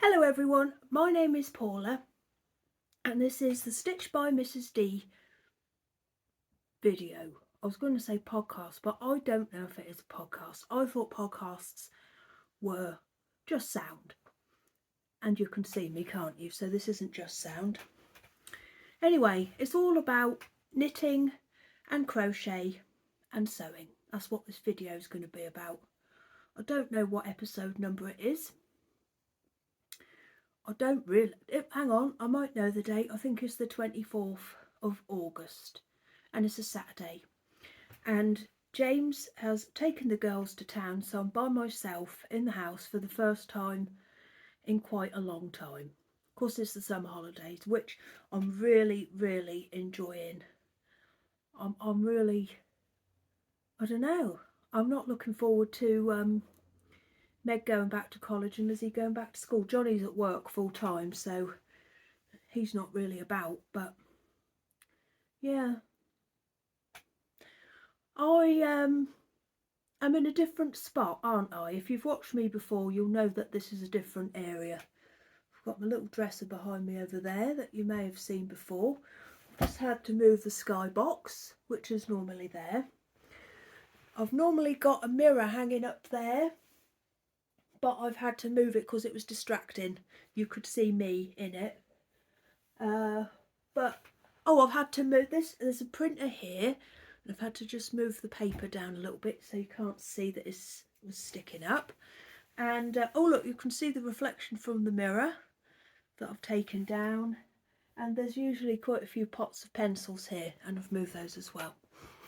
Hello everyone, my name is Paula and this is the Stitch by Mrs. D video. I was going to say podcast, but I don't know if it is a podcast. I thought podcasts were just sound. And you can see me, can't you? So this isn't just sound. Anyway, it's all about knitting and crochet and sewing. That's what this video is going to be about. I don't know what episode number it is. I don't really, hang on, I might know the date. I think it's the 24th of August and it's a Saturday. And James has taken the girls to town, so I'm by myself in the house for the first time in quite a long time. Of course, it's the summer holidays, which I'm really enjoying. I'm really, I don't know, I'm not looking forward to Meg going back to college and Lizzie going back to school. Johnny's at work full time, so he's not really about, but yeah. I'm in a different spot, aren't I? If you've watched me before, you'll know that this is a different area. I've got my little dresser behind me over there that you may have seen before. I've just had to move the sky box, which is normally there. I've normally got a mirror hanging up there, but I've had to move it because it was distracting. You could see me in it. I've had to move this. There's a printer here. And I've had to just move the paper down a little bit so you can't see that it was sticking up. And oh look, you can see the reflection from the mirror that I've taken down. And there's usually quite a few pots of pencils here, and I've moved those as well.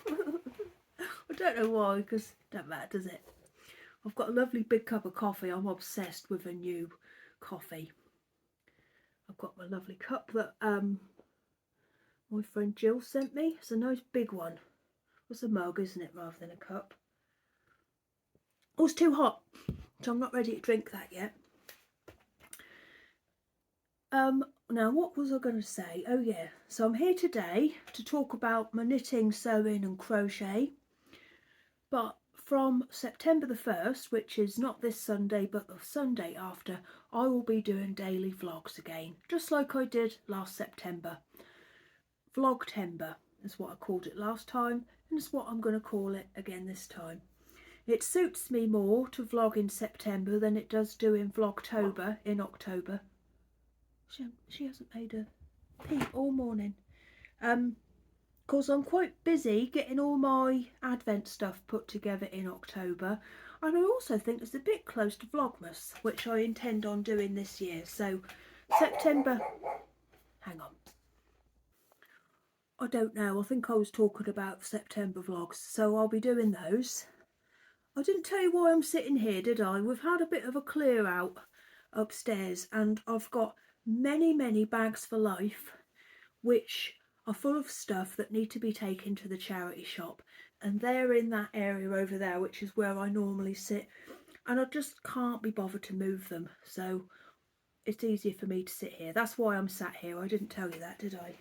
I don't know why, because it don't matter, does it? I've got a lovely big cup of coffee. I'm obsessed with a new coffee. I've got my lovely cup that my friend Jill sent me. It's a nice big one. It's a mug, isn't it, rather than a cup. Oh, it's too hot, so I'm not ready to drink that yet. Now what was I going to say? Oh yeah, so I'm here today to talk about my knitting, sewing and crochet. But from September the 1st, which is not this Sunday but the Sunday after, I will be doing daily vlogs again, just like I did last September. Vlogtember is what I called it last time, and it's what I'm going to call it again this time. It suits me more to vlog in September than it does do in Vlogtober in October. She hasn't made a peep all morning. Because I'm quite busy getting all my Advent stuff put together in October, and I also think it's a bit close to Vlogmas, which I intend on doing this year. So September, hang on. I don't know, I think I was talking about September vlogs, so I'll be doing those. I didn't tell you why I'm sitting here, did I? We've had a bit of a clear out upstairs and I've got many bags for life which are full of stuff that need to be taken to the charity shop, and they're in that area over there, which is where I normally sit, and I just can't be bothered to move them, so it's easier for me to sit here. That's why I'm sat here. I didn't tell you that, did I?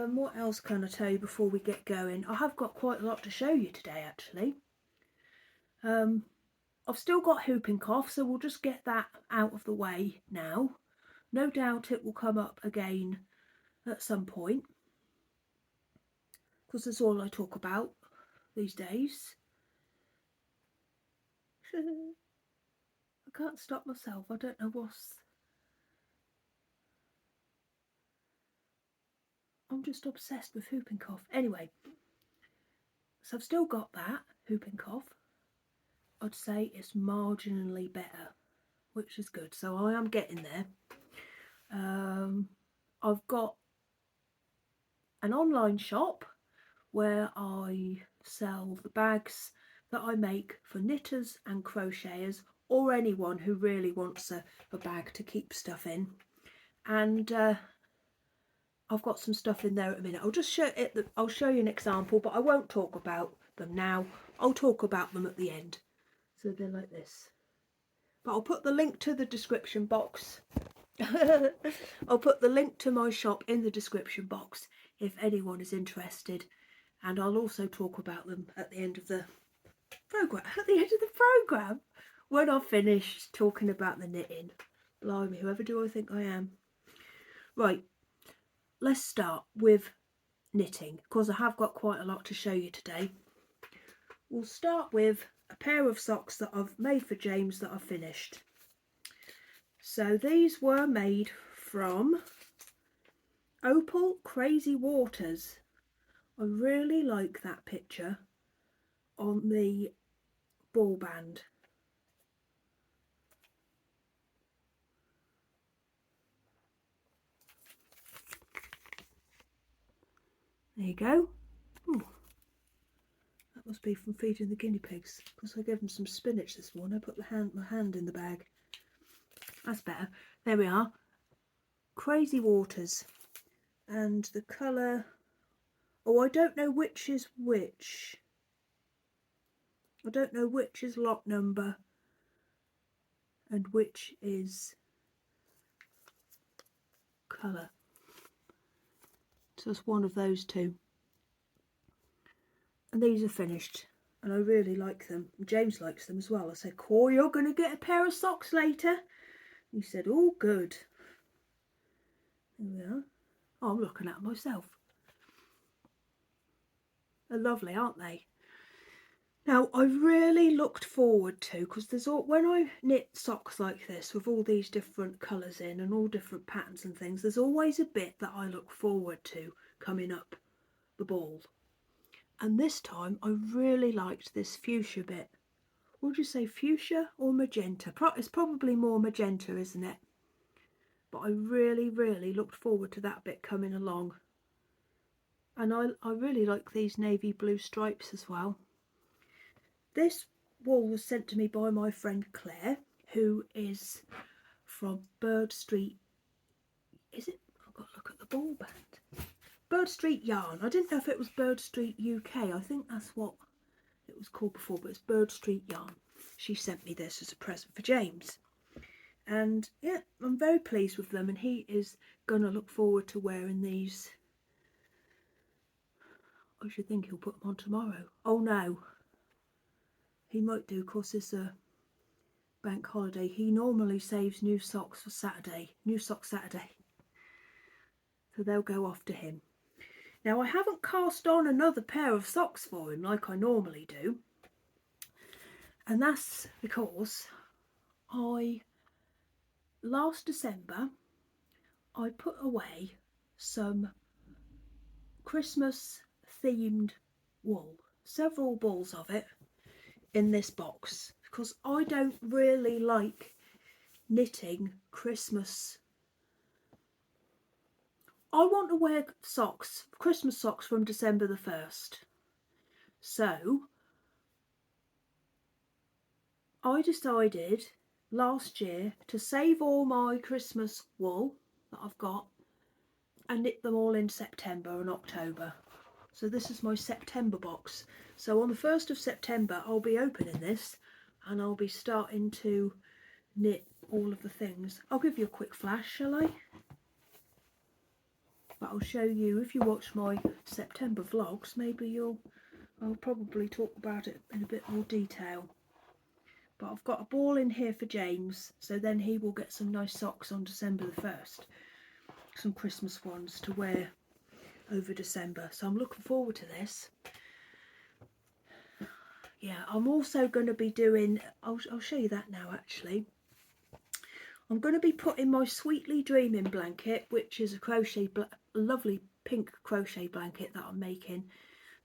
What else can I tell you before we get going? I have got quite a lot to show you today, actually. I've still got whooping cough, so we'll just get that out of the way now. No doubt it will come up again at some point, because that's all I talk about these days. I can't stop myself. I don't know what's... I'm just obsessed with whooping cough. Anyway, so I've still got that whooping cough. I'd say it's marginally better, which is good. So I am getting there. I've got an online shop where I sell the bags that I make for knitters and crocheters, or anyone who really wants a bag to keep stuff in. And I've got some stuff in there at a minute. I'll just show it. I'll show you an example, but I won't talk about them now. I'll talk about them at the end. So they're like this. But I'll put the link to the description box. I'll put the link to my shop in the description box if anyone is interested. And I'll also talk about them at the end of the programme. At the end of the programme, when I've finished talking about the knitting. Blimey, whoever do I think I am? Right, let's start with knitting, because I have got quite a lot to show you today. We'll start with a pair of socks that I've made for James that I've finished. So these were made from Opal Crazy Waters. I really like that picture on the ball band. There you go. Ooh, that must be from feeding the guinea pigs, because I gave them some spinach this morning. I put my hand in the bag. That's better. There we are. Crazy Waters. And the colour... Oh, I don't know which is which. I don't know which is lot number and which is colour. So it's one of those two. And these are finished. And I really like them. James likes them as well. I said, Cor, you're going to get a pair of socks later. He said, oh, good. There we are. Oh, I'm looking at them myself. They're lovely, aren't they? Now, I really looked forward to, because there's all, when I knit socks like this with all these different colours in and all different patterns and things, there's always a bit that I look forward to coming up the ball. And this time I really liked this fuchsia bit. Would you say fuchsia or magenta? It's probably more magenta, isn't it? But I really, really looked forward to that bit coming along. And I really like these navy blue stripes as well. This wool was sent to me by my friend Claire, who is from Bird Street. Is it? I've got to look at the ball band. Bird Street Yarn. I didn't know if it was Bird Street UK. I think that's what it was called before, but it's Bird Street Yarn. She sent me this as a present for James. And yeah, I'm very pleased with them, and he is going to look forward to wearing these. I should think he'll put them on tomorrow. Oh no. He might do, because it's a bank holiday. He normally saves new socks for Saturday. New sock Saturday. So they'll go off to him. Now, I haven't cast on another pair of socks for him like I normally do. And that's because last December, I put away some Christmas themed wool. Several balls of it in this box, because I don't really like knitting Christmas. I want to wear socks, Christmas socks from December the 1st. So I decided last year to save all my Christmas wool that I've got and knit them all in September and October. So this is my September box. So on the 1st of September I'll be opening this and I'll be starting to knit all of the things. I'll give you a quick flash, shall I? But I'll show you, if you watch my September vlogs, maybe I'll probably talk about it in a bit more detail. But I've got a ball in here for James, so then he will get some nice socks on December the 1st. Some Christmas ones to wear over December. So I'm looking forward to this. Yeah, I'm also going to be doing, I'll show you that now actually. I'm going to be putting my Sweetly Dreaming blanket, which is a crochet, lovely pink crochet blanket that I'm making.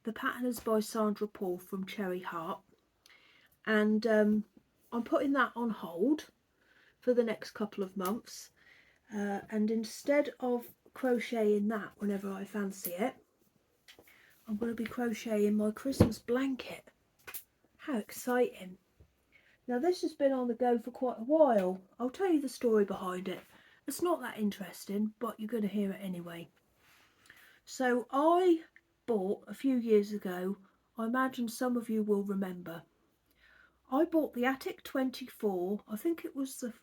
The pattern is by Sandra Paul from Cherry Heart. And I'm putting that on hold for the next couple of months. And instead of crocheting that whenever I fancy it, I'm going to be crocheting my Christmas blanket. How exciting. Now this has been on the go for quite a while. I'll tell you the story behind it. It's not that interesting, but you're going to hear it anyway. So I bought a few years ago, I imagine some of you will remember, I bought the Attic 24, I think it was the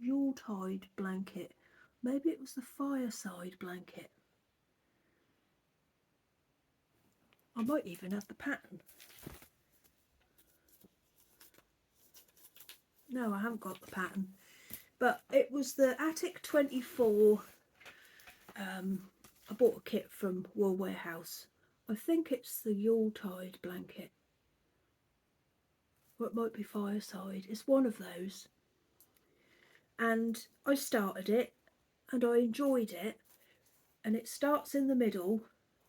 Yuletide blanket, maybe it was the Fireside blanket. I might even have the pattern. No, I haven't got the pattern. But it was the Attic 24. I bought a kit from Wool Warehouse. I think it's the Yuletide blanket. Or it might be Fireside. It's one of those. And I started it and I enjoyed it. And it starts in the middle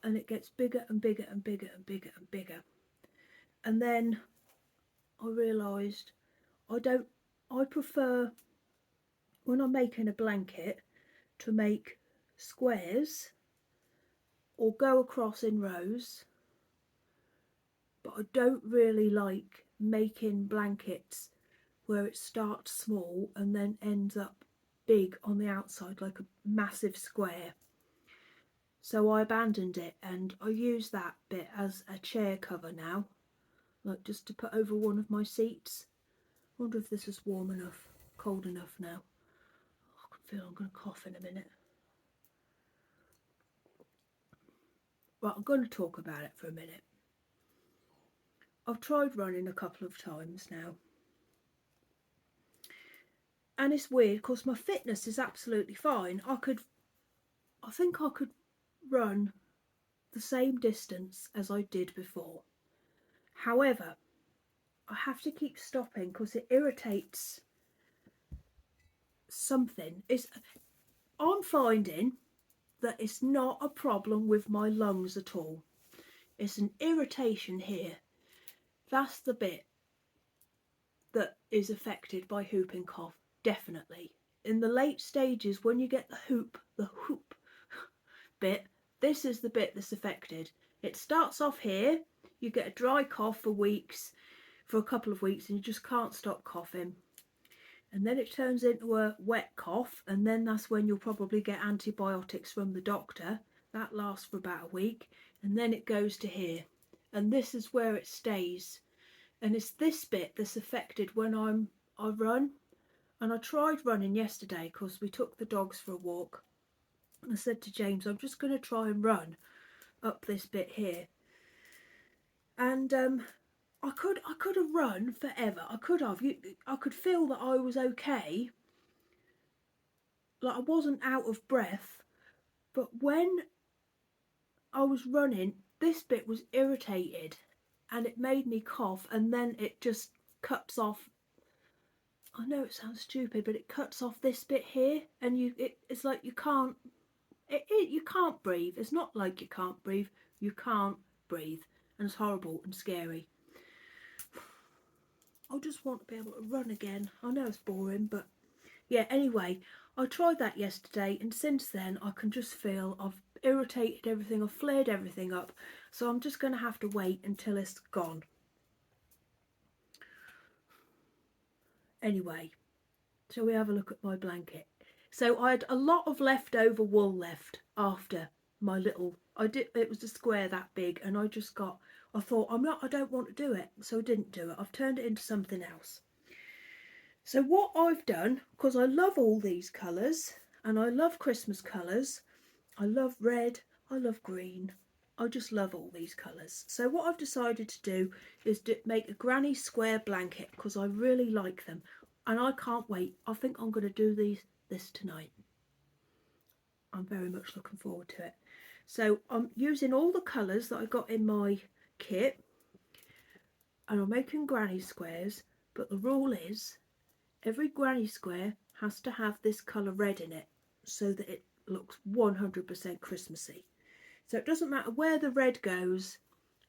and it gets bigger and bigger and bigger and bigger and bigger. And then I realised I prefer, when I'm making a blanket, to make squares or go across in rows, but I don't really like making blankets where it starts small and then ends up big on the outside like a massive square. So I abandoned it and I use that bit as a chair cover now, like just to put over one of my seats. I wonder if this is warm enough, cold enough now. I can feel I'm going to cough in a minute. Right, I'm going to talk about it for a minute. I've tried running a couple of times now. And it's weird because my fitness is absolutely fine. I think I could run the same distance as I did before. However, I have to keep stopping because it irritates something. I'm finding that it's not a problem with my lungs at all. It's an irritation here. That's the bit that is affected by whooping cough, definitely. In the late stages, when you get the whoop bit, this is the bit that's affected. It starts off here, you get a dry cough for weeks, for a couple of weeks, and you just can't stop coughing. And then it turns into a wet cough, and then that's when you'll probably get antibiotics from the doctor. That lasts for about a week, and then it goes to here. And this is where it stays. And it's this bit that's affected when I run. And I tried running yesterday because we took the dogs for a walk. And I said to James, I'm just going to try and run up this bit here. And I could have run forever. I could feel that I was okay. Like I wasn't out of breath. But when I was running, this bit was irritated. And it made me cough. And then it just cuts off. I know it sounds stupid, but it cuts off this bit here. And it's like you can't. You can't breathe. It's not like you can't breathe. You can't breathe. And it's horrible and scary. I just want to be able to run again. I know it's boring, but yeah, anyway, I tried that yesterday, and since then I can just feel I've irritated everything, I've flared everything up, so I'm just going to have to wait until it's gone. Anyway, shall we have a look at my blanket? So I had a lot of leftover wool left after my little, it was a square that big, and I thought I don't want to do it, so I didn't do it. I've turned it into something else. So what I've done, because I love all these colours, and I love Christmas colours, I love red, I love green, I just love all these colours. So what I've decided to do is to make a granny square blanket, because I really like them, and I can't wait. I think I'm going to do this tonight. I'm very much looking forward to it. So I'm using all the colours that I got in my kit, and I'm making granny squares, but the rule is every granny square has to have this colour red in it so that it looks 100% Christmassy. So it doesn't matter where the red goes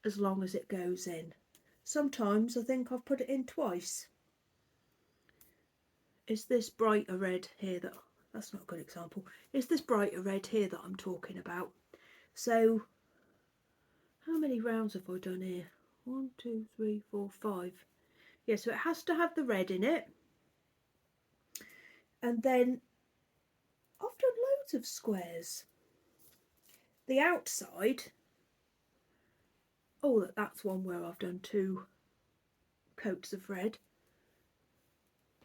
as long as it goes in. Sometimes I think I've put it in twice. It's this brighter red here that's not a good example. It's this brighter red here that I'm talking about. So how many rounds have I done here? 1, 2, 3, 4, 5. Yeah, so it has to have the red in it. And then I've done loads of squares. The outside, that's one where I've done 2 coats of red.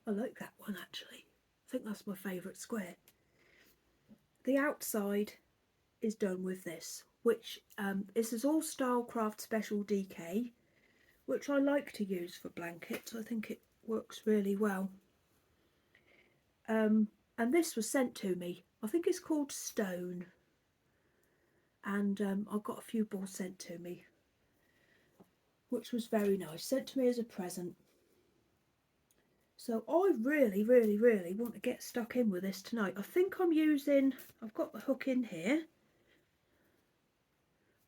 I like that one actually. I think that's my favourite square. The outside is done with this, which this is all Stylecraft Special DK, which I like to use for blankets. I think it works really well. and this was sent to me. I think it's called Stone, and I got a few balls sent to me, which was very nice, sent to me as a present. So I really want to get stuck in with this tonight. I think I've got the hook in here,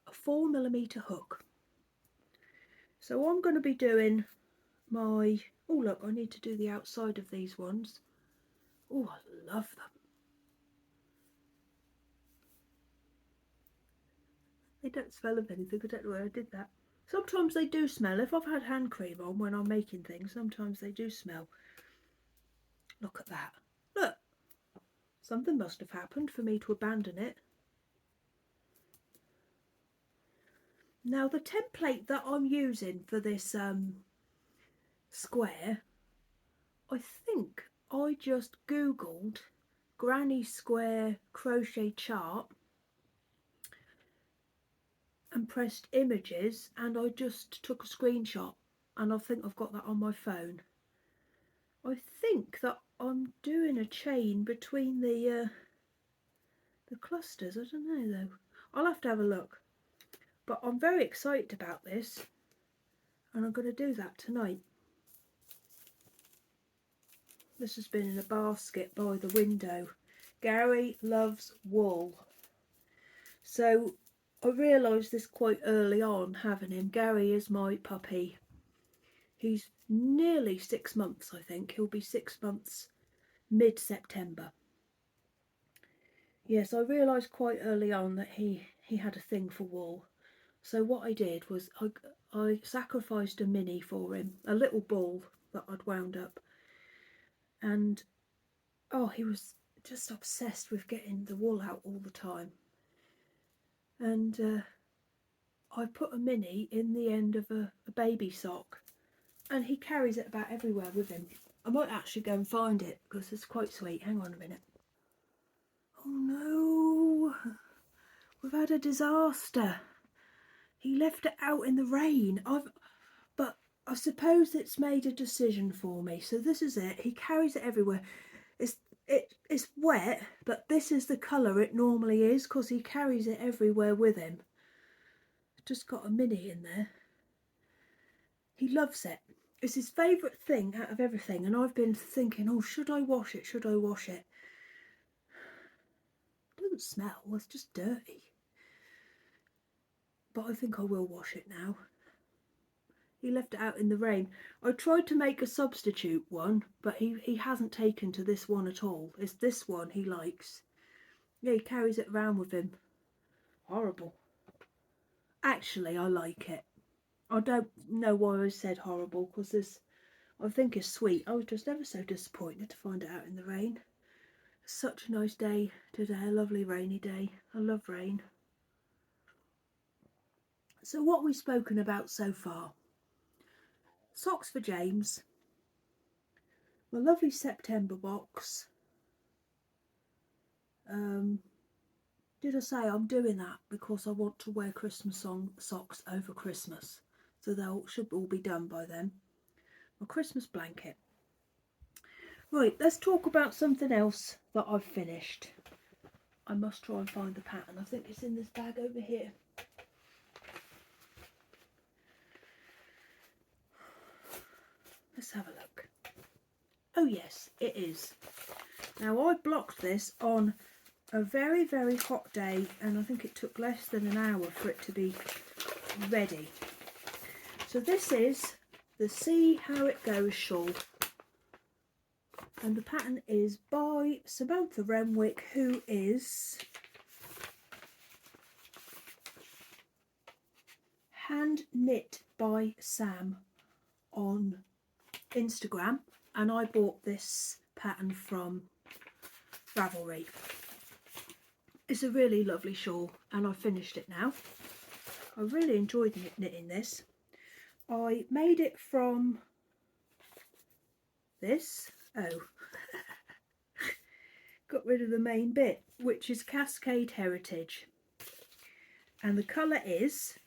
a 4mm hook. So I'm going to be doing my, oh look, I need to do the outside of these ones. Oh, I love them. They don't smell of anything, I don't know where I did that. Sometimes they do smell. If I've had hand cream on when I'm making things, sometimes they do smell. Look at that. Look, something must have happened for me to abandon it. Now the template that I'm using for this square, I think I just googled granny square crochet chart and pressed images, and I just took a screenshot, and I think I've got that on my phone. I think that I'm doing a chain between the clusters. I don't know though. I'll have to have a look. But I'm very excited about this, and I'm going to do that tonight. This has been in a basket by the window. Gary loves wool. So I realised this quite early on having him. Gary is my puppy. He's nearly 6 months, I think. He'll be 6 months mid-September. Yes, I realised quite early on that he had a thing for wool. So what I did was I sacrificed a mini for him, a little ball that I'd wound up. And oh, he was just obsessed with getting the wool out all the time. And I put a mini in the end of a baby sock, and he carries it about everywhere with him. I might actually go and find it because it's quite sweet. Hang on a minute. Oh no, we've had a disaster. He left it out in the rain. But I suppose it's made a decision for me. So this is it. He carries it everywhere. It's wet, but this is the colour it normally is because he carries it everywhere with him. Just got a mini in there. He loves it. It's his favourite thing out of everything, and I've been thinking, oh, should I wash it? Should I wash it? It doesn't smell, it's just dirty. But I think I will wash it now. He left it out in the rain. I tried to make a substitute one, but he hasn't taken to this one at all. It's this one he likes. Yeah, he carries it around with him. Horrible. Actually, I like it. I don't know why I said horrible, because this, I think, is sweet. I was just ever so disappointed to find it out in the rain. Such a nice day today, a lovely rainy day. I love rain. So what we've spoken about so far: socks for James, my lovely September box. Did I say I'm doing that because I want to wear Christmas socks over Christmas, so they should all be done by then. My Christmas blanket. Right, let's talk about something else that I've finished. I must try and find the pattern. I think it's in this bag over here. Let's have a look. Oh yes, it is. Now I blocked this on a very hot day, and I think it took less than an hour for it to be ready. So this is the See How It Goes shawl, and the pattern is by Samantha Renwick, who is Hand Knit by Sam on Instagram, and I bought this pattern from Ravelry. It's a really lovely shawl, and I finished it now. I really enjoyed knitting this. I made it from this. Oh, got rid of the main bit, which is Cascade Heritage, and the colour is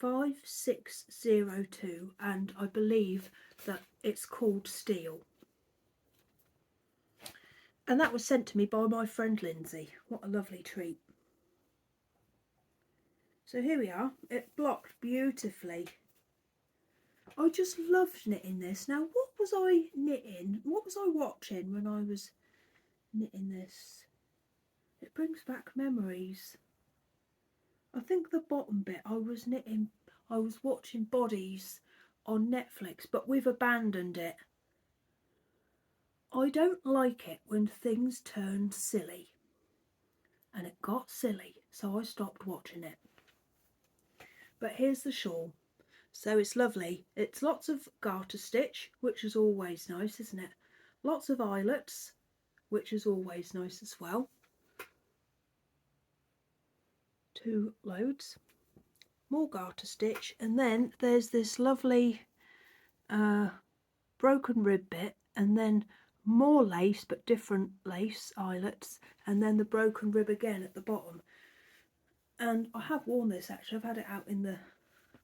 5602, and I believe that it's called Steel. And that was sent to me by my friend Lindsay. What a lovely treat. So here we are. It blocked beautifully. I just loved knitting this. Now, what was I knitting? What was I watching when I was knitting this? It brings back memories. I think the bottom bit I was watching Bodies on Netflix, but we've abandoned it. I don't like it when things turn silly. And it got silly, so I stopped watching it. But here's the shawl. So it's lovely. It's lots of garter stitch, which is always nice, isn't it? Lots of eyelets, which is always nice as well. 2 loads. More garter stitch, and then there's this lovely broken rib bit, and then more lace, but different lace eyelets, and then the broken rib again at the bottom. And I have worn this actually. I've had it out in the,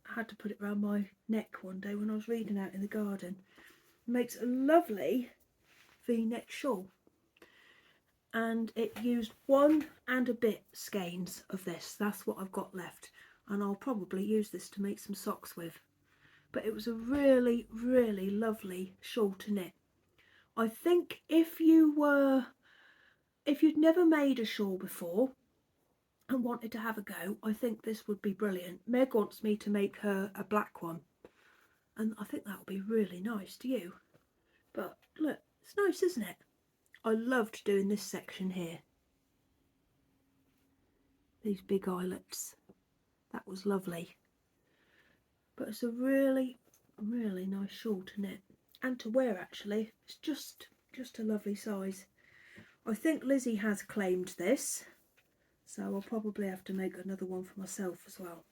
I had to put it around my neck one day when I was reading out in the garden. It makes a lovely V-neck shawl. And it used 1 and a bit skeins of this. That's what I've got left, and I'll probably use this to make some socks with. But it was a really, really lovely shawl to knit. I think if you'd never made a shawl before and wanted to have a go, I think this would be brilliant. Meg wants me to make her a black one, and I think that would be really nice. Do you? But look, it's nice, isn't it? I loved doing this section here. These big eyelets. That was lovely. But it's a really, really nice shawl to knit and to wear actually. It's just a lovely size. I think Lizzie has claimed this, so I'll probably have to make another one for myself as well.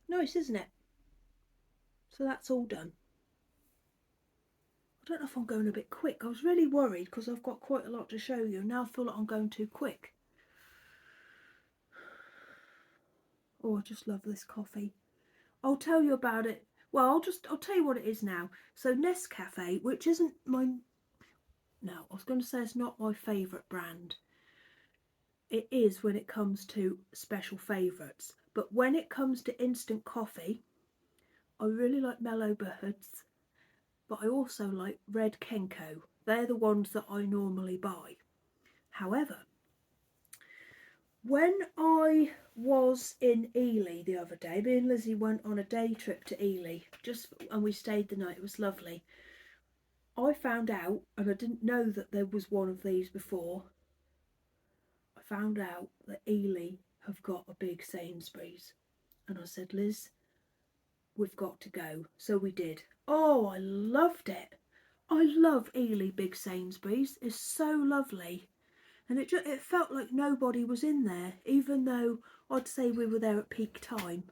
Nice, isn't it? So that's all done. I don't know if I'm going a bit quick. I was really worried because I've got quite a lot to show you. Now I feel like I'm going too quick. Oh, I just love this coffee. I'll tell you about it. Well, I'll tell you what it is now. So Nescafe, which isn't my, no, I was going to say it's not my favourite brand. It is when it comes to special favourites. But when it comes to instant coffee, I really like Mellow Birds, but I also like Red Kenko. They're the ones that I normally buy. However, when I was in Ely the other day, me and Lizzie went on a day trip to Ely, and we stayed the night. It was lovely. I found out, and I didn't know that there was one of these before, I found out that Ely have got a big Sainsbury's. And I said, Liz, we've got to go. So we did. Oh, I loved it. I love Ely Big Sainsbury's. It's so lovely. And it felt like nobody was in there, even though I'd say we were there at peak time.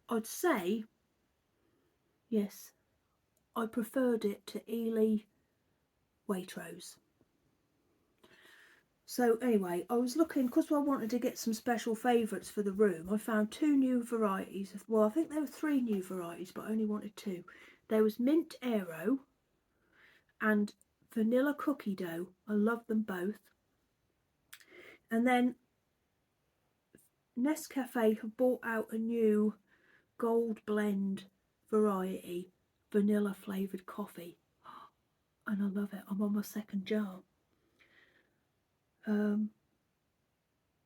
I'd say, yes, I preferred it to Ely Waitrose. So anyway, I was looking, because I wanted to get some special favourites for the room. I found 2 new varieties. Well, I think there were 3 new varieties, but I only wanted 2. There was Mint Aero and Vanilla Cookie Dough. I love them both. And then Nescafe have brought out a new gold blend variety, vanilla flavoured coffee. And I love it. I'm on my 2nd jar.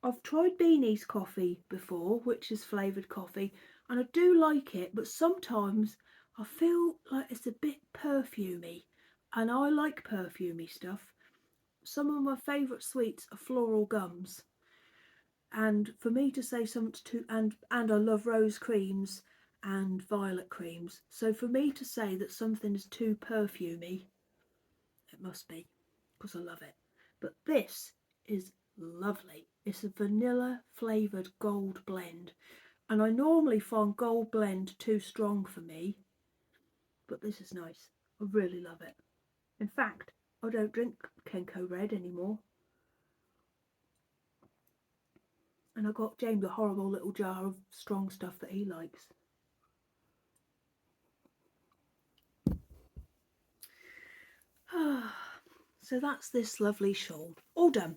I've tried Beanie's coffee before, which is flavoured coffee, and I do like it, but sometimes I feel like it's a bit perfumey, and I like perfumey stuff. Some of my favourite sweets are floral gums, and for me to say something to, and I love rose creams and violet creams, so for me to say that something is too perfumey, it must be, because I love it. But this is lovely. It's a vanilla flavoured gold blend, and I normally find gold blend too strong for me, but this is nice. I really love it. In fact, I don't drink Kenko Red anymore, and I got James a horrible little jar of strong stuff that he likes. So that's this lovely shawl, all done.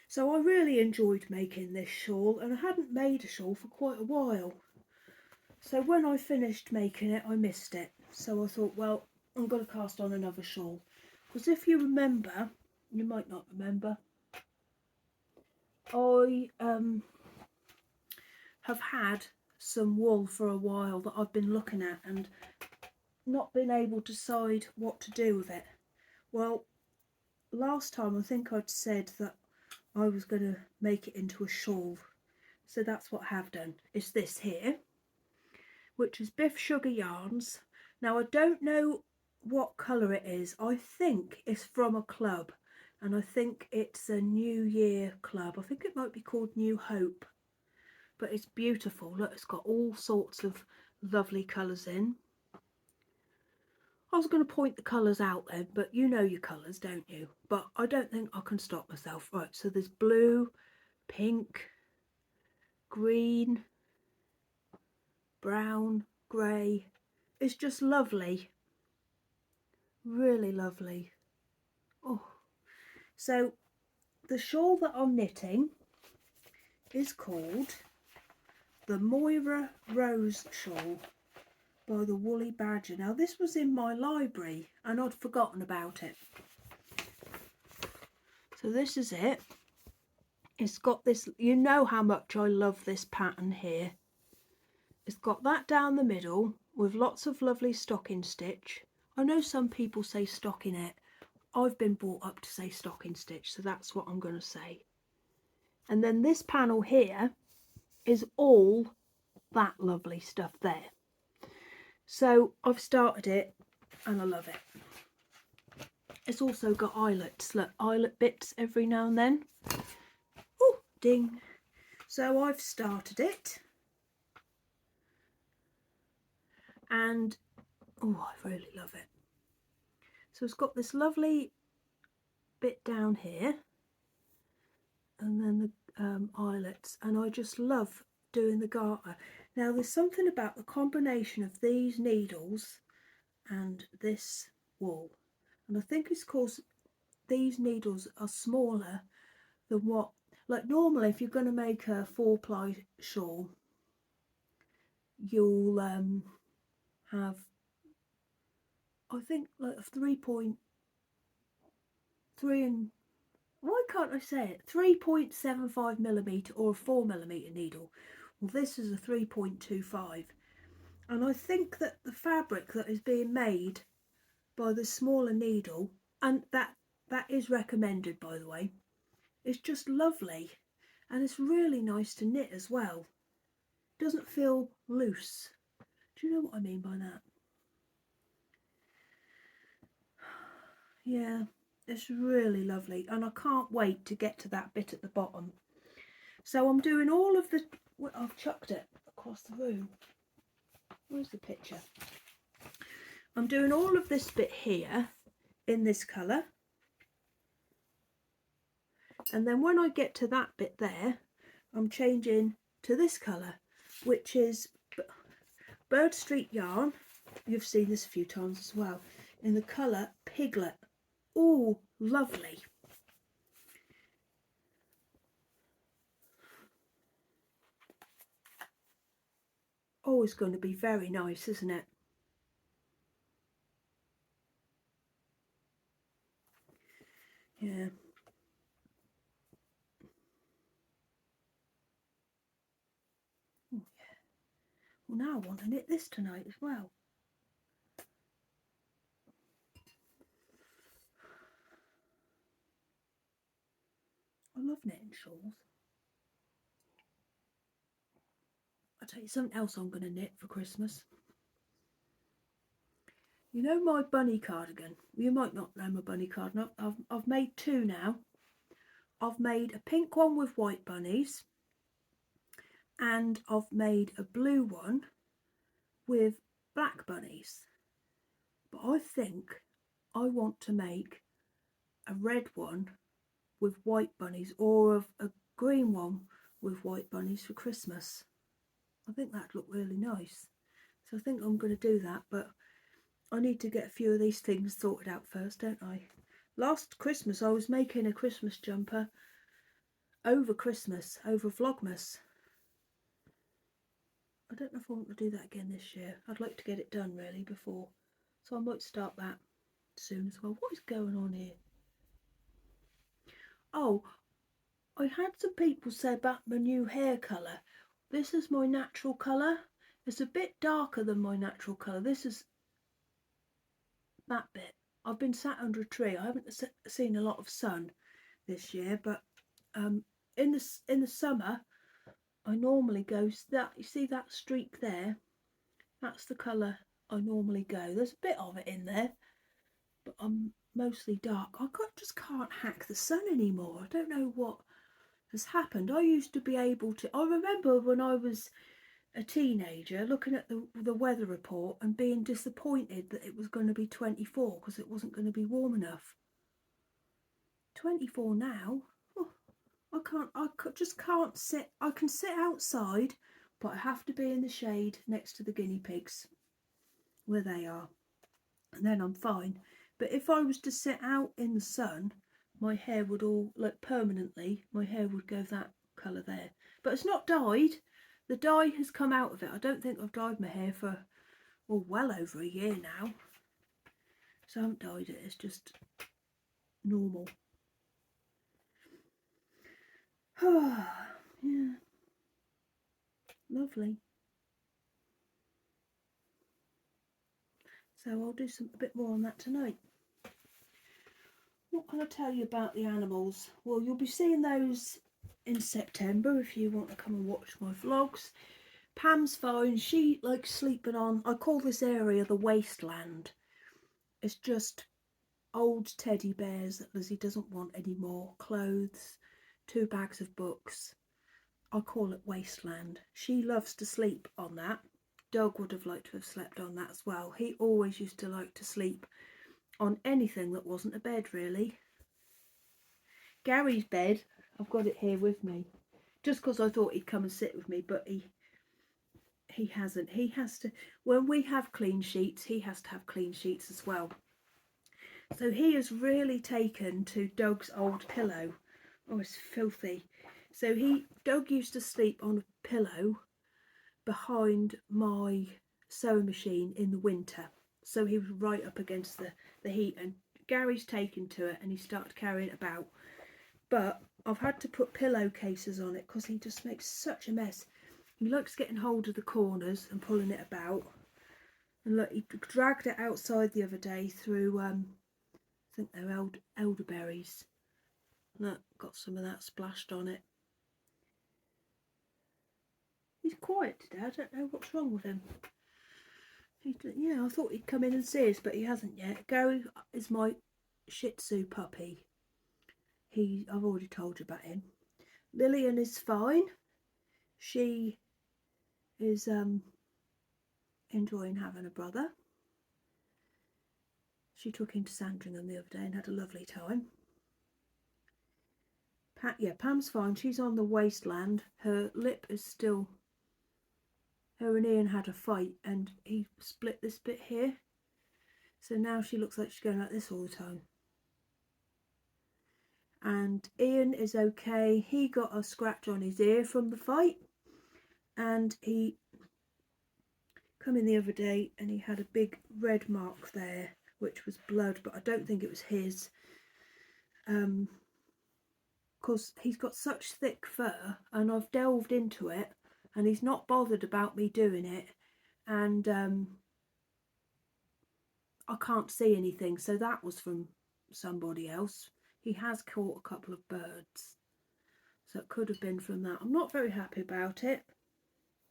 So I really enjoyed making this shawl, and I hadn't made a shawl for quite a while. So when I finished making it, I missed it. So I thought, well, I'm going to cast on another shawl. Because if you remember, you might not remember, I have had some wool for a while that I've been looking at and not been able to decide what to do with it. Well, last time I think I'd said that I was going to make it into a shawl. So that's what I have done. It's this here, which is Biff Sugar Yarns. Now I don't know what colour it is. I think it's from a club, and I think it's a New Year club. I think it might be called New Hope, but it's beautiful. Look, it's got all sorts of lovely colours in. I was going to point the colours out then, but you know your colours, don't you? But I don't think I can stop myself. Right, so there's blue, pink, green, brown, grey. It's just lovely, really lovely. Oh, so the shawl that I'm knitting is called the Moira Rose Shawl by the Woolly Badger. Now this was in my library and I'd forgotten about it. So this is it. It's got this, you know how much I love this pattern here. It's got that down the middle with lots of lovely stocking stitch. I know some people say stockinette. I've been brought up to say stocking stitch, so that's what I'm going to say. And then this panel here is all that lovely stuff there. So I've started it and I love it. It's also got eyelets, look, eyelet bits every now and then. Oh, ding. So I've started it. And, oh, I really love it. So it's got this lovely bit down here. And then the eyelets. And I just love doing the garter. Now there's something about the combination of these needles and this wool, and I think it's because these needles are smaller than what, like normally if you're going to make a 4-ply shawl you'll have, I think, like a 3.3 and why can't I say it, 3.75mm or a 4mm needle. Well, this is a 3.25, and I think that the fabric that is being made by the smaller needle, and that is recommended by the way, is just lovely, and it's really nice to knit as well. It doesn't feel loose. Do you know what I mean by that? Yeah, it's really lovely, and I can't wait to get to that bit at the bottom. So I'm doing all of the, well, I've chucked it across the room. Where's the picture? I'm doing all of this bit here in this colour, and then when I get to that bit there I'm changing to this colour, which is Bird Street yarn. You've seen this a few times as well, in the colour Piglet. Oh, lovely. Oh, it's going to be very nice, isn't it? Yeah. Oh, yeah. Well, now I want to knit this tonight as well. I love knitting shawls. I'll tell you something else I'm going to knit for Christmas. You know my bunny cardigan? You might not know my bunny cardigan. I've made two now. I've made a pink one with white bunnies, and I've made a blue one with black bunnies. But I think I want to make a red one with white bunnies, or a green one with white bunnies for Christmas. I think that'd look really nice. So I think I'm going to do that, but I need to get a few of these things sorted out first, don't I? Last Christmas I was making a Christmas jumper over Christmas, over Vlogmas. I don't know if I want to do that again this year. I'd like to get it done really before. So I might start that soon as well. What is going on here? Oh, I had some people say about my new hair colour. This is my natural colour. It's a bit darker than my natural colour. This is that bit. I've been sat under a tree. I haven't seen a lot of sun this year, but in the summer I normally go that, you see that streak there, that's the colour I normally go. There's a bit of it in there, but I'm mostly dark. Just can't hack the sun anymore. I don't know what has happened. I used to be able to. I remember when I was a teenager looking at the weather report and being disappointed that it was going to be 24 because it wasn't going to be warm enough. 24 now. Oh, just can't sit. I can sit outside, but I have to be in the shade next to the guinea pigs where they are, and then I'm fine. But if I was to sit out in the sun, my hair would all, like permanently, my hair would go that colour there. But it's not dyed. The dye has come out of it. I don't think I've dyed my hair for, well over a year now. So I haven't dyed it. It's just normal. Yeah. Lovely. So I'll do a bit more on that tonight. What can I tell you about the animals? Well, you'll be seeing those in September if you want to come and watch my vlogs. Pam's fine. She likes sleeping on, I call this area the wasteland. It's just old teddy bears that Lizzie doesn't want anymore, clothes, 2 bags of books. I call it wasteland. She loves to sleep on that. Doug would have liked to have slept on that as well. He always used to like to sleep on anything that wasn't a bed, really. Gary's bed, I've got it here with me, just because I thought he'd come and sit with me, but he hasn't. He has to, when we have clean sheets, he has to have clean sheets as well. So he has really taken to Doug's old pillow. Oh, it's filthy. So Doug used to sleep on a pillow behind my sewing machine in the winter. So he was right up against the heat, and Gary's taken to it and he started carrying it about. But I've had to put pillowcases on it because he just makes such a mess. He likes getting hold of the corners and pulling it about. And look, he dragged it outside the other day through, I think they're elderberries. Look, got some of that splashed on it. He's quiet today. I don't know what's wrong with him. I thought he'd come in and see us, but he hasn't yet. Gary is my Shih Tzu puppy. I've already told you about him. Lillian is fine. She is enjoying having a brother. She took him to Sandringham the other day and had a lovely time. Pam's fine. She's on the wasteland. Her lip is still... Her and Ian had a fight and he split this bit here. So now she looks like she's going like this all the time. And Ian is okay. He got a scratch on his ear from the fight. And he come in the other day and he had a big red mark there, which was blood, but I don't think it was his. Because he's got such thick fur and I've delved into it and he's not bothered about me doing it, and I can't see anything, so that was from somebody else. He has caught a couple of birds, so it could have been from that. I'm not very happy about it,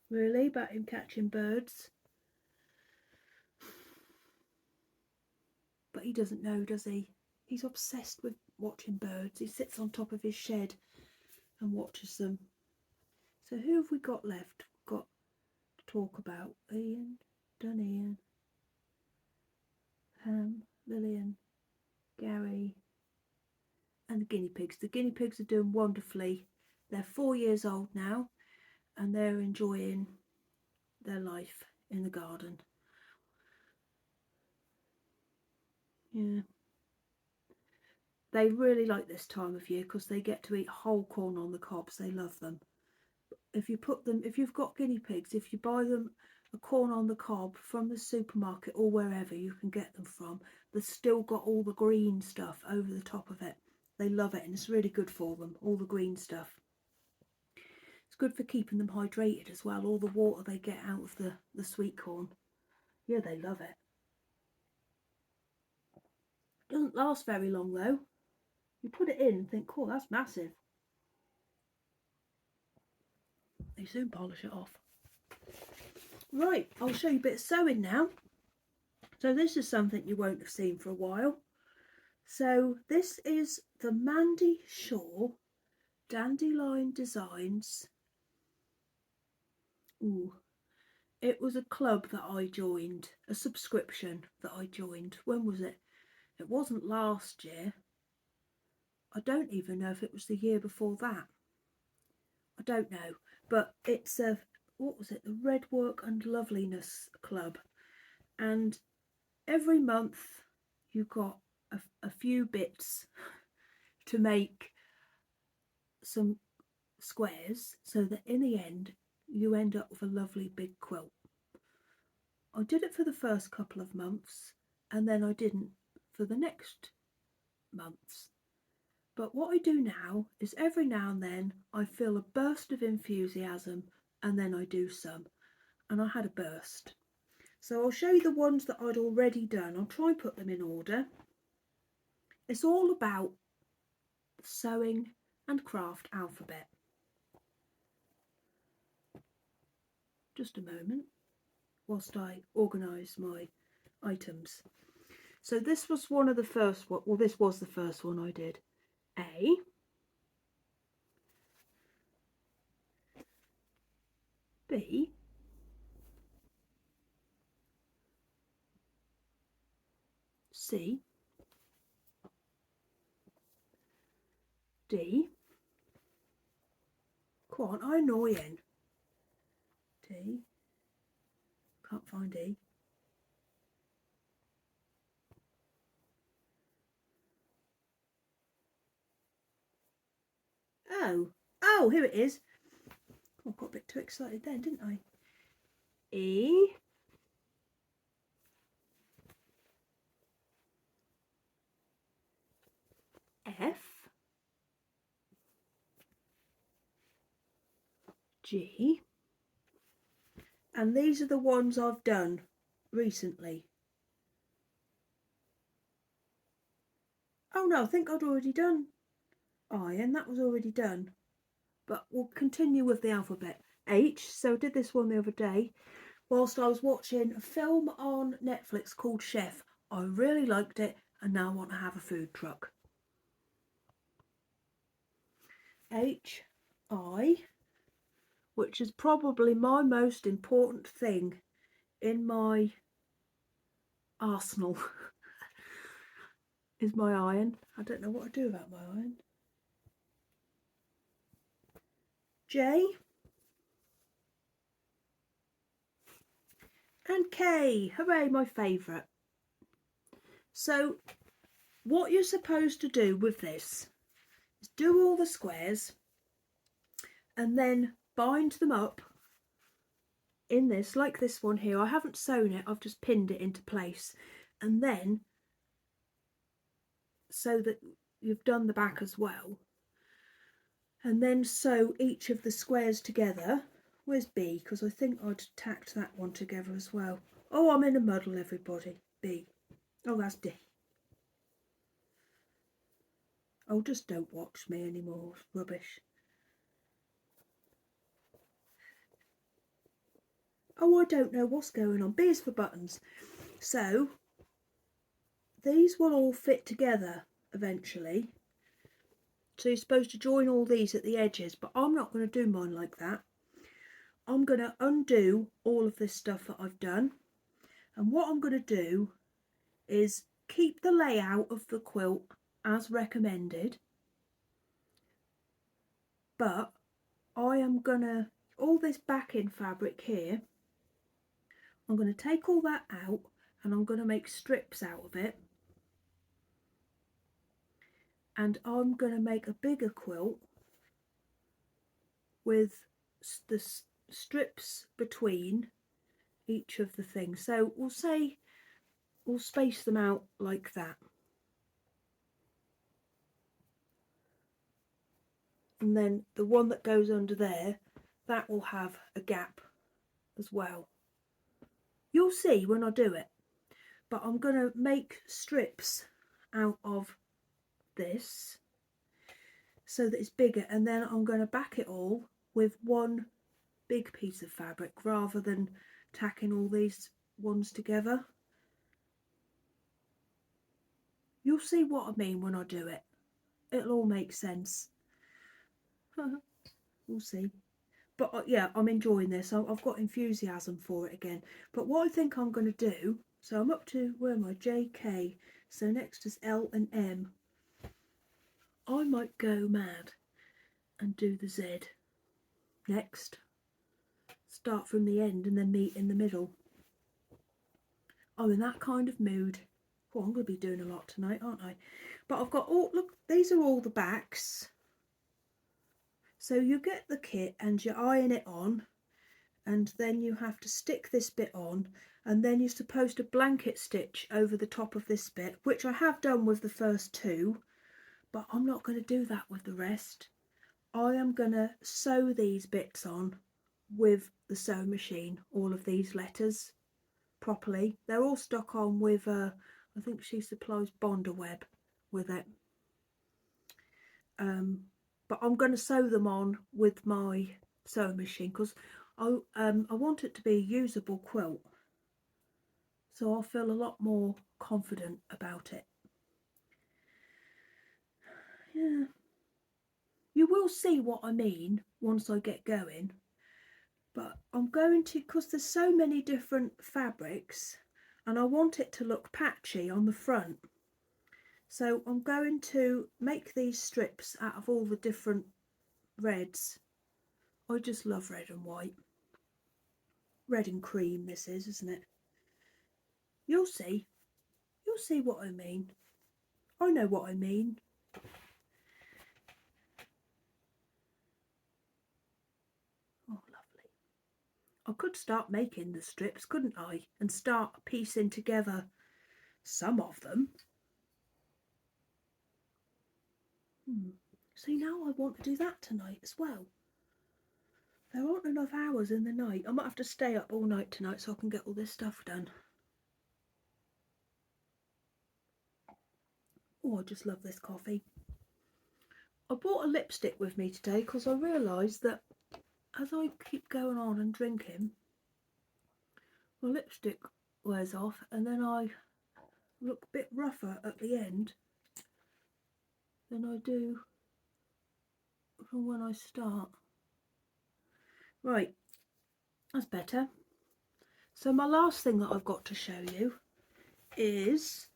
really, about him catching birds. But he doesn't know, does he? He's obsessed with watching birds. He sits on top of his shed and watches them. So who have we got left? We've got to talk about Ian, Pam, Lillian, Gary, and the guinea pigs. The guinea pigs are doing wonderfully. They're 4 years old now and they're enjoying their life in the garden. Yeah. They really like this time of year because they get to eat whole corn on the cobs. They love them. If you put them, if you've got guinea pigs, if you buy them a corn on the cob from the supermarket or wherever you can get them from, they've still got all the green stuff over the top of it. They love it and it's really good for them, all the green stuff. It's good for keeping them hydrated as well, all the water they get out of the sweet corn. Yeah, they love it. Doesn't last very long though. You put it in and think, cool, that's massive. They soon polish it off. Right, I'll show you a bit of sewing now. So this is something you won't have seen for a while. So this is the Mandy Shaw Dandelion Designs. Ooh, it was a club that I joined, a subscription that I joined. When was it? It wasn't last year. I don't even know if it was the year before that. I don't know, but it's a, what was it? The Red Work and Loveliness Club. And every month you got a few bits to make some squares so that in the end you end up with a lovely big quilt. I did it for the first couple of months and then I didn't for the next months. But what I do now is every now and then I feel a burst of enthusiasm and then I do some. And I had a burst. So I'll show you the ones that I'd already done. I'll try and put them in order. It's all about the sewing and craft alphabet. Just a moment whilst I organise my items. So this was one of the first, well this was the first one I did. A, B, C, D, aren't I annoying? D, can't find E. Oh, here it is. Oh, I got a bit too excited then, didn't I? E, F, G, and these are the ones I've done recently. Oh no, I think I'd already done I, and that was already done. But we'll continue with the alphabet. H, so I did this one the other day whilst I was watching a film on Netflix called Chef. I really liked it and now I want to have a food truck. H, I, which is probably my most important thing in my arsenal, is my iron. I don't know what to do about my iron. J, and K, hooray, my favourite. So what you're supposed to do with this is do all the squares and then bind them up in this, like this one here. I haven't sewn it, I've just pinned it into place, and then so that you've done the back as well, and then sew each of the squares together. Where's B? Because I think I'd tacked that one together as well. Oh, I'm in a muddle, everybody. B. Oh, that's D. Oh, just don't watch me anymore. It's rubbish. Oh, I don't know what's going on. B is for buttons. So these will all fit together eventually. So you're supposed to join all these at the edges, but I'm not going to do mine like that. I'm going to undo all of this stuff that I've done. And what I'm going to do is keep the layout of the quilt as recommended. But I am going to, all this backing fabric here, I'm going to take all that out and I'm going to make strips out of it. and I'm going to make a bigger quilt with the strips between each of the things. So we'll say we'll space them out like that, and then the one that goes under there, that will have a gap as well. You'll see when I do it, but I'm going to make strips out of this so that it's bigger, and then I'm going to back it all with one big piece of fabric rather than tacking all these ones together. You'll see what I mean when I do it. It'll all make sense. We'll see. But yeah, I'm enjoying this. I've got enthusiasm for it again. But what I think I'm going to do, so I'm up to, where am I, JK, so next is L and M. I might go mad and do the Z next. Start from the end and then meet in the middle. I'm in that kind of mood. Oh, I'm going to be doing a lot tonight, aren't I? But I've got all, look, these are all the backs. So you get the kit and you iron it on, and then you have to stick this bit on, and then you're supposed to blanket stitch over the top of this bit, which I have done with the first two, but I'm not going to do that with the rest. I am going to sew these bits on with the sewing machine, all of these letters properly. They're all stuck on with I think she supplies Bonder web with it, but I'm going to sew them on with my sewing machine because I want it to be a usable quilt, so I'll feel a lot more confident about it. Yeah, you will see what I mean once I get going, but I'm going to, because there's so many different fabrics and I want it to look patchy on the front, so I'm going to make these strips out of all the different reds. I just love red and white. Red and cream this is, isn't it? You'll see what I mean. I know what I mean. Oh, lovely. I could start making the strips, couldn't I? And start piecing together some of them. See, now I want to do that tonight as well. There aren't enough hours in the night. I might have to stay up all night tonight so I can get all this stuff done. Oh, I just love this coffee. I bought a lipstick with me today because I realised that as I keep going on and drinking, my lipstick wears off and then I look a bit rougher at the end than I do from when I start. Right, that's better. So my last thing that I've got to show you is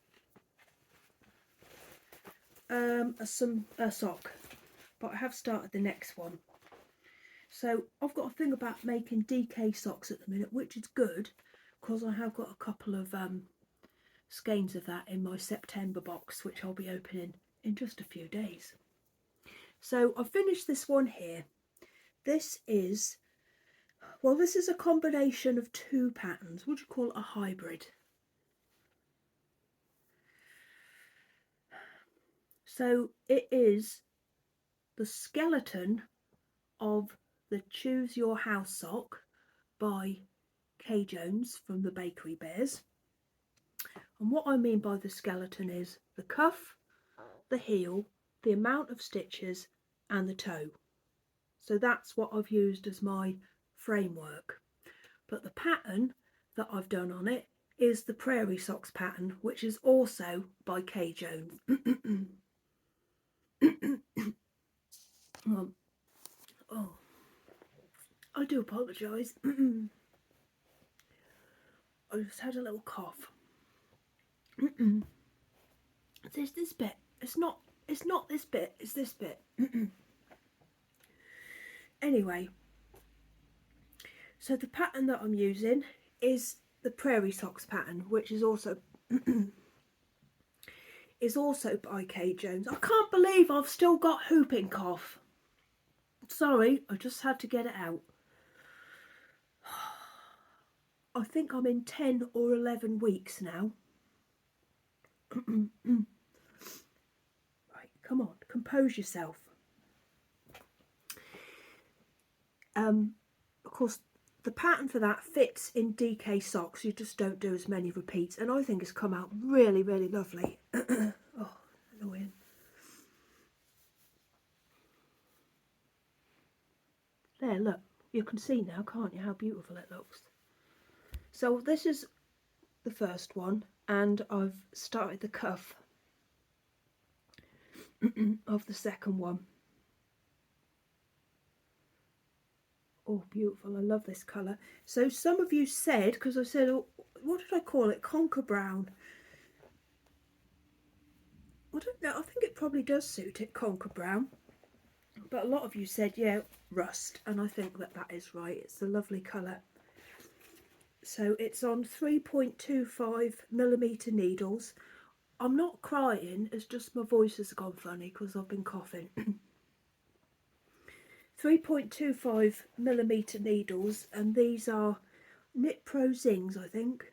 a sock, but I have started the next one. So I've got a thing about making DK socks at the minute, which is good because I have got a couple of skeins of that in my September box, which I'll be opening in just a few days. So I've finished this one here. This is, well, this is a combination of two patterns. What do you call it? A hybrid. So it is the skeleton of the Choose Your House sock by Kay Jones from the Bakery Bears. And what I mean by the skeleton is the cuff, the heel, the amount of stitches and the toe. So that's what I've used as my framework. But the pattern that I've done on it is the Prairie Socks pattern, which is also by Kay Jones. Oh, I do apologise. I just had a little cough. There's this bit. It's not this bit, it's this bit. Anyway, so the pattern that I'm using is the Prairie Socks pattern, which is also is also by Kate Jones. I can't believe I've still got whooping cough. Sorry, I just had to get it out. I think I'm in 10 or 11 weeks now. Right, come on, compose yourself. Of course, the pattern for that fits in DK socks. You just don't do as many repeats, and I think it's come out really, really lovely. Oh, annoying. There, look, you can see now, can't you, how beautiful it looks? So this is the first one, and I've started the cuff of the second one. Oh, beautiful. I love this colour. So some of you said, because I said, oh, what did I call it? Conker brown. I don't know. I think it probably does suit it, conker brown. But a lot of you said, yeah, rust. And I think that that is right. It's a lovely colour. So it's on 3.25mm needles. I'm not crying. It's just my voice has gone funny because I've been coughing. 3.25mm needles, and these are Knit Pro Zings, I think.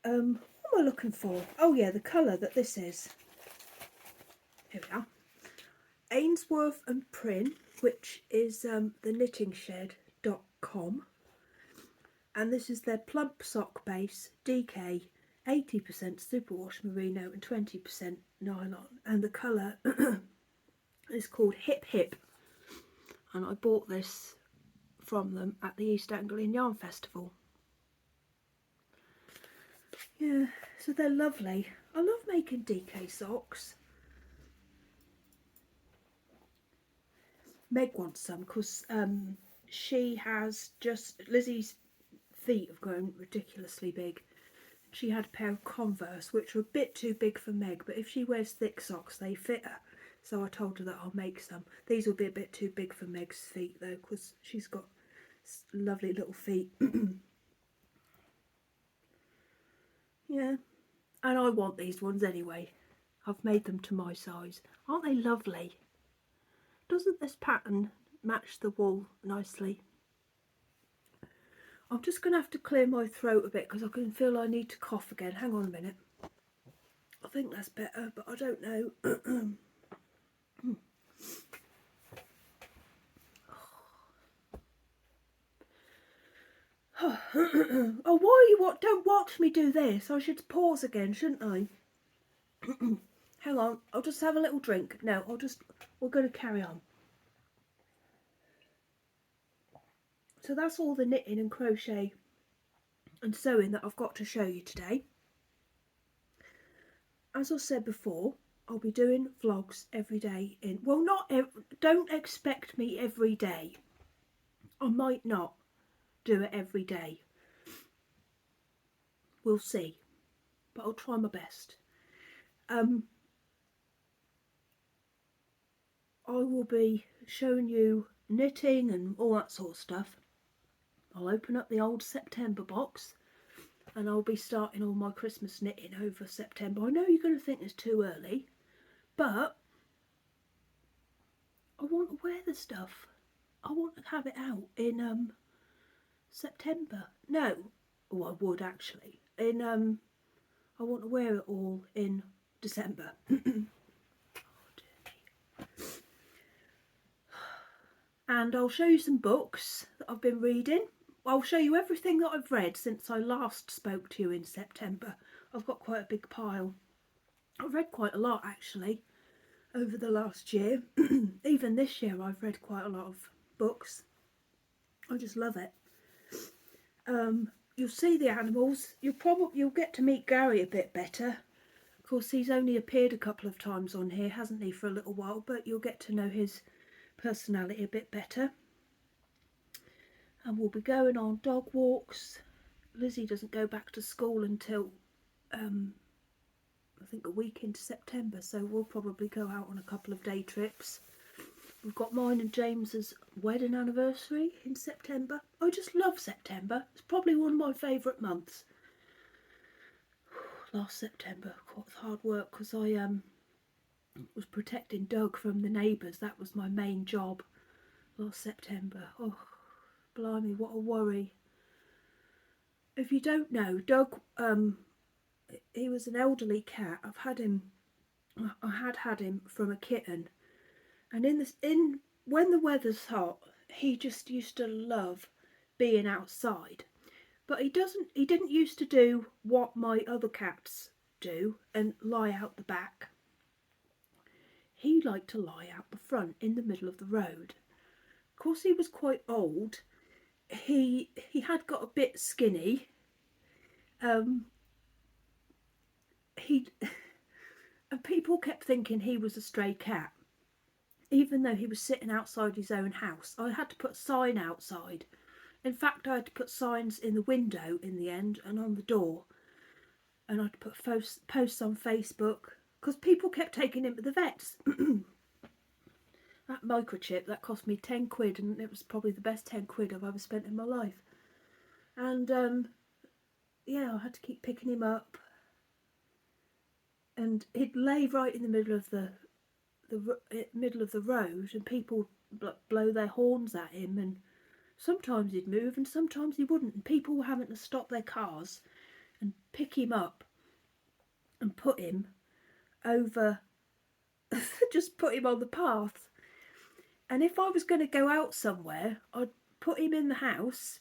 What am I looking for? Oh yeah, the colour that this is. Here we are. Ainsworth and Prynne, which is the knittingshed.com, and this is their plump sock base, DK, 80% superwash merino and 20% nylon, and the colour is called Hip Hip, and I bought this from them at the East Anglian Yarn Festival. Yeah, so they're lovely. I love making DK socks. Meg wants some because she has just, Lizzie's feet have grown ridiculously big. She had a pair of Converse which were a bit too big for Meg, but if she wears thick socks they fit her, so I told her that I'll make some. These will be a bit too big for Meg's feet though, because she's got lovely little feet. Yeah, and I want these ones anyway. I've made them to my size. Aren't they lovely? Doesn't this pattern match the wool nicely? I'm just going to have to clear my throat a bit because I can feel I need to cough again. Hang on a minute. I think that's better, but I don't know. Oh, why you don't watch me do this? I should pause again, shouldn't I? Hang on, I'll just have a little drink. No, we're going to carry on. So that's all the knitting and crochet and sewing that I've got to show you today. As I said before, I'll be doing vlogs every day well, don't expect me every day. I might not do it every day. We'll see, but I'll try my best. I will be showing you knitting and all that sort of stuff. I'll open up the old September box and I'll be starting all my Christmas knitting over September. I know you're going to think it's too early, but I want to wear the stuff. I want to have it out in September. No, oh, I would actually. I want to wear it all in December. And I'll show you some books that I've been reading. I'll show you everything that I've read since I last spoke to you in September. I've got quite a big pile. I've read quite a lot actually over the last year. Even this year I've read quite a lot of books. I just love it. You'll see the animals. You'll get to meet Gary a bit better. Of course, he's only appeared a couple of times on here, hasn't he, for a little while, but you'll get to know his personality a bit better. And we'll be going on dog walks. Lizzie doesn't go back to school until I think a week into September, so we'll probably go out on a couple of day trips. We've got mine and James's wedding anniversary in September. I just love September. It's probably one of my favourite months. last September. Quite hard work because I was protecting Doug from the neighbours. That was my main job last September. Oh, blimey, what a worry. If you don't know, Doug, he was an elderly cat. I had him from a kitten, and when the weather's hot, he just used to love being outside. But he didn't used to do what my other cats do and lie out the back. He liked to lie out the front in the middle of the road. Of course, he was quite old. He had got a bit skinny. He and people kept thinking he was a stray cat, even though he was sitting outside his own house. I had to put a sign outside. In fact, I had to put signs in the window in the end and on the door. And I had to put posts on Facebook because people kept taking him to the vets. That microchip, that cost me 10 quid, and it was probably the best 10 quid I've ever spent in my life. And yeah, I had to keep picking him up. And he'd lay right in the middle of the road, and people blow their horns at him, and sometimes he'd move and sometimes he wouldn't, and people were having to stop their cars and pick him up and put him over, just put him on the path. And if I was going to go out somewhere, I'd put him in the house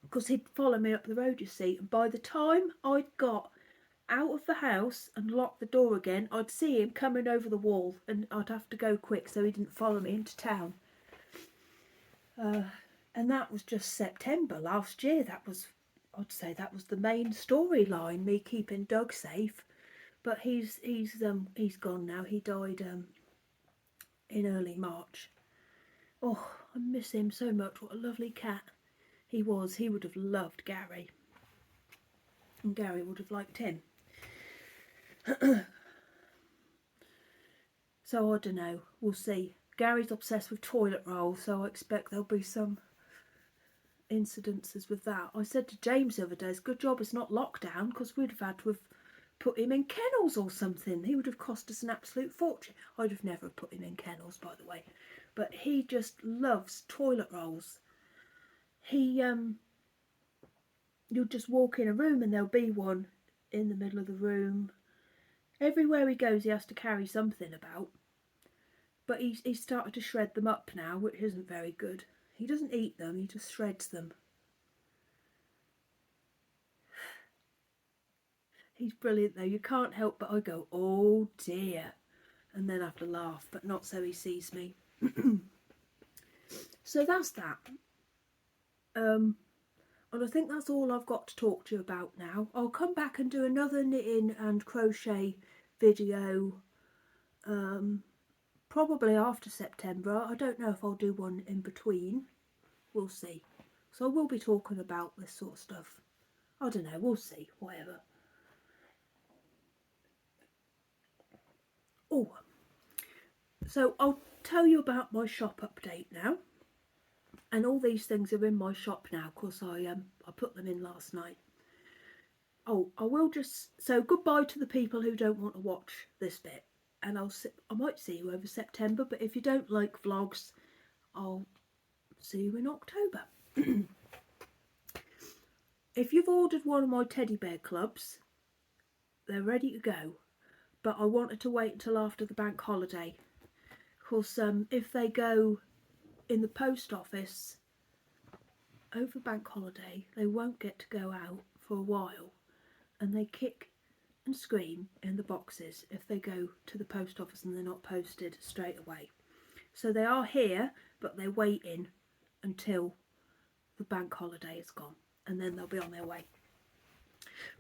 because he'd follow me up the road, you see. And by the time I'd got out of the house and locked the door again, I'd see him coming over the wall, and I'd have to go quick so he didn't follow me into town. And that was just September last year. I'd say that was the main storyline, me keeping Doug safe. But he's gone now. He died in early March. Oh, I miss him so much. What a lovely cat he was. He would have loved Gary, and Gary would have liked him. So I don't know. We'll see. Gary's obsessed with toilet roll, so I expect there'll be some incidences with that. I said to James the other day, it's a good job it's not lockdown, because we'd have had to have put him in kennels or something. He would have cost us an absolute fortune. I'd have never put him in kennels, by the way. But he just loves toilet rolls. You'll just walk in a room and there'll be one in the middle of the room. Everywhere he goes, he has to carry something about. But he's started to shred them up now, which isn't very good. He doesn't eat them, he just shreds them. He's brilliant though. You can't help but I go, oh dear, and then I have to laugh, but not so he sees me. So that's that. And I think that's all I've got to talk to you about now. I'll come back and do another knitting and crochet video probably after September. I don't know if I'll do one in between. We'll see. So I will be talking about this sort of stuff. I don't know, we'll see, whatever. Oh, so I'll tell you about my shop update now. And all these things are in my shop now, because I put them in last night. Oh, I will just, so goodbye to the people who don't want to watch this bit. And I might see you over September, but if you don't like vlogs, I'll see you in October. If you've ordered one of my teddy bear clubs, they're ready to go. But I wanted to wait until after the bank holiday, because if they go in the post office over bank holiday, they won't get to go out for a while, and they kick and scream in the boxes if they go to the post office and they're not posted straight away. So they are here, but they're waiting until the bank holiday is gone, and then they'll be on their way.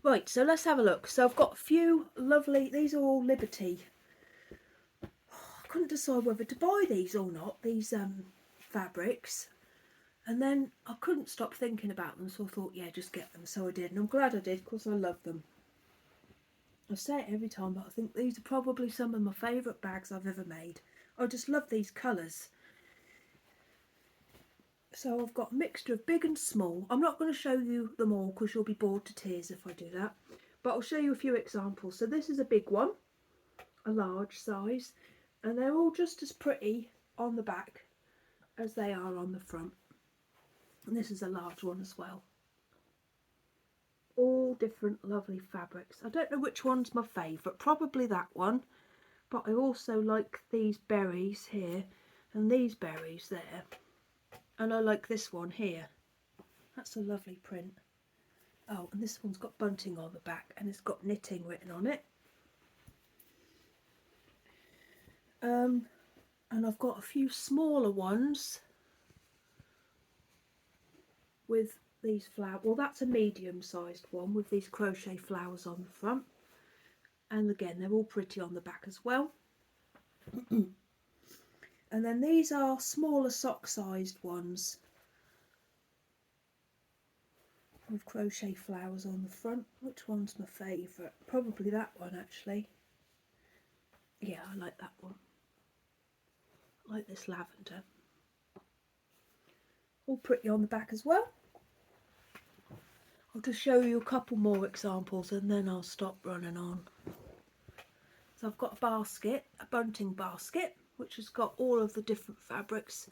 Right, so let's have a look. So I've got a few lovely, these are all Liberty. I couldn't decide whether to buy these or not, these fabrics. And then I couldn't stop thinking about them, so I thought, yeah, just get them. So I did, and I'm glad I did, because I love them. I say it every time, but I think these are probably some of my favourite bags I've ever made. I just love these colours. So I've got a mixture of big and small. I'm not going to show you them all because you'll be bored to tears if I do that. but I'll show you a few examples. So this is a big one, a large size, and they're all just as pretty on the back as they are on the front. And this is a large one as well. All different lovely fabrics. I don't know which one's my favourite, probably that one, but I also like these berries here and these berries there, and I like this one here. That's a lovely print. Oh, and this one's got bunting on the back and it's got knitting written on it. And I've got a few smaller ones with these flowers. Well, that's a medium-sized one with these crochet flowers on the front. And again, they're all pretty on the back as well. And then these are smaller sock-sized ones with crochet flowers on the front. Which one's my favourite? Probably that one, actually. Yeah, I like that one. I like this lavender. All pretty on the back as well. I'll just show you a couple more examples and then I'll stop running on. So I've got a basket, a bunting basket, which has got all of the different fabrics.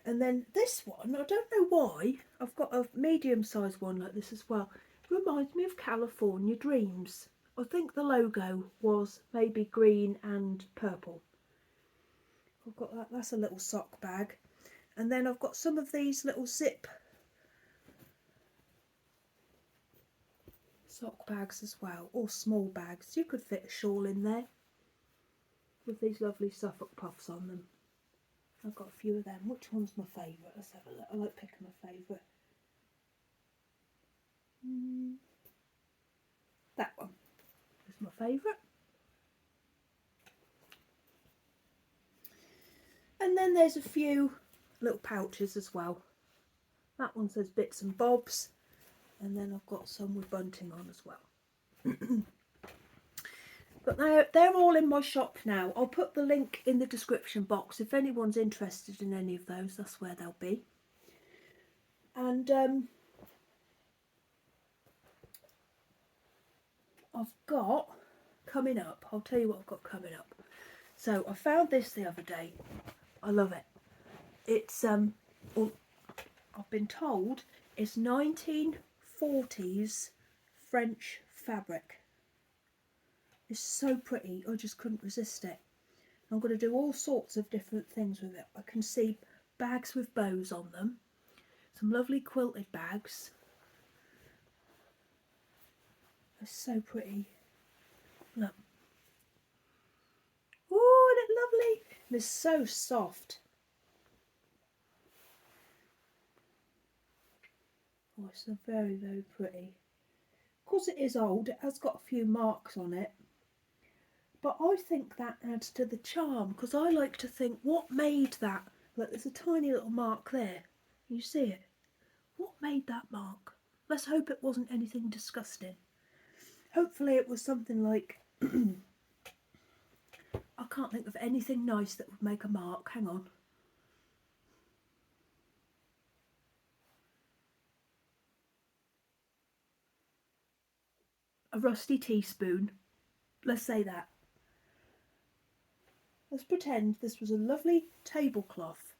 And then this one, I don't know why, I've got a medium-sized one like this as well. It reminds me of California Dreams. I think the logo was maybe green and purple. I've got that, that's a little sock bag. And then I've got some of these little zip sock bags as well, or small bags. You could fit a shawl in there with these lovely Suffolk puffs on them. I've got a few of them. Which one's my favourite? Let's have a look. I like picking my favourite. That one is my favourite. And then there's a few little pouches as well. That one says bits and bobs, and then I've got some with bunting on as well. But they're all in my shop now. I'll put the link in the description box if anyone's interested in any of those. That's where they'll be. And I've got coming up, I'll tell you what I've got coming up. So I found this the other day. I love it. It's well, I've been told it's 1940s French fabric. It's so pretty, I just couldn't resist it. I'm going to do all sorts of different things with it. I can see bags with bows on them, some lovely quilted bags. It's so pretty. Look. Oh, isn't it lovely? And it's so soft. Oh, it's so very, very pretty. Of course it is old, it has got a few marks on it. But I think that adds to the charm, because I like to think, what made that? Look, there's a tiny little mark there. Can you see it? What made that mark? Let's hope it wasn't anything disgusting. Hopefully it was something like, I can't think of anything nice that would make a mark. Hang on. A rusty teaspoon. Let's say that. Let's pretend this was a lovely tablecloth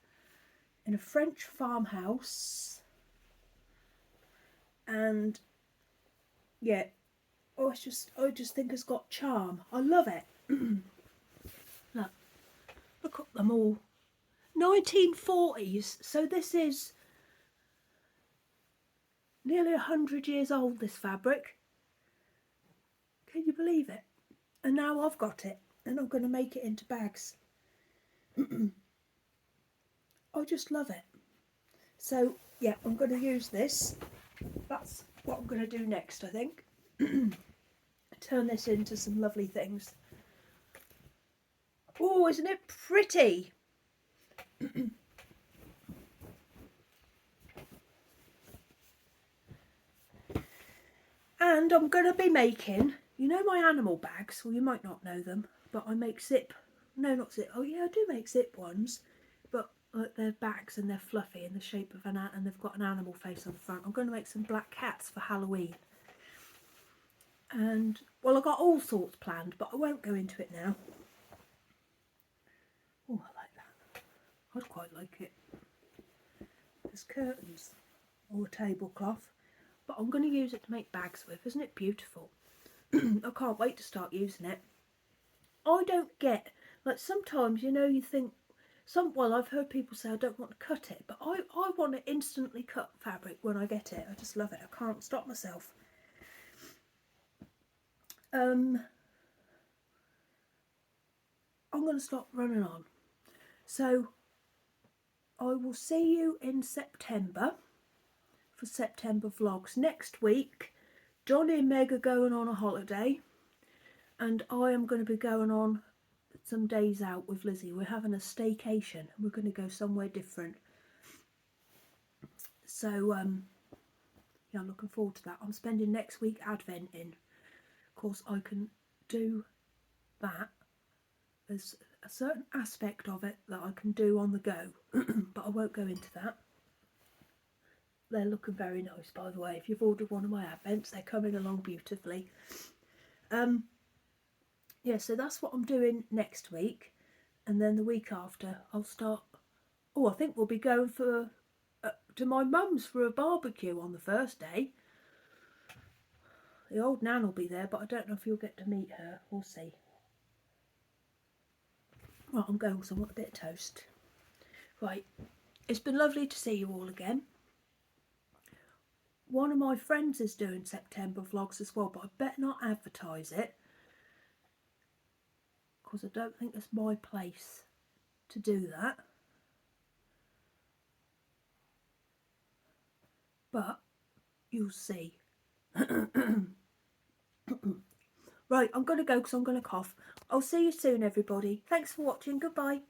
in a French farmhouse, and yeah, oh, I just think it's got charm. I love it. Look at them all. 1940s, so this is nearly 100 years old, this fabric. Can you believe it? And now I've got it. And I'm going to make it into bags. I just love it. So yeah, I'm going to use this. That's what I'm going to do next, I think. Turn this into some lovely things. Oh, isn't it pretty? And I'm going to be making, you know, my animal bags. Well, you might not know them, but I make zip. No, not zip. Oh yeah, I do make zip ones, but they're bags and they're fluffy in the shape of and they've got an animal face on the front. I'm going to make some black cats for Halloween. And well, I've got all sorts planned, but I won't go into it now. Oh, I like that. I'd quite like it. There's curtains or a tablecloth, but I'm going to use it to make bags with. Isn't it beautiful? I can't wait to start using it. I don't get, like, sometimes, you know, you think, well, I've heard people say I don't want to cut it, but I want to instantly cut fabric when I get it. I just love it. I can't stop myself. I'm going to stop running on. So I will see you in September for September vlogs. Next week, Johnny and Meg are going on a holiday, and I am going to be going on some days out with Lizzie. We're having a staycation. We're going to go somewhere different. So, yeah, I'm looking forward to that. I'm spending next week adventing. Of course, I can do that. There's a certain aspect of it that I can do on the go, but I won't go into that. They're looking very nice, by the way. If you've ordered one of my advents, they're coming along beautifully. Yeah, so that's what I'm doing next week, and then the week after I'll start. Oh, I think we'll be going for to my mum's for a barbecue on the first day. The old Nan will be there, but I don't know if you'll get to meet her. We'll see. Right, I'm going because I want a bit of toast. Right, it's been lovely to see you all again. One of my friends is doing September vlogs as well, but I better not advertise it because I don't think it's my place to do that. But you'll see. Right, I'm going to go because I'm going to cough. I'll see you soon, everybody. Thanks for watching. Goodbye.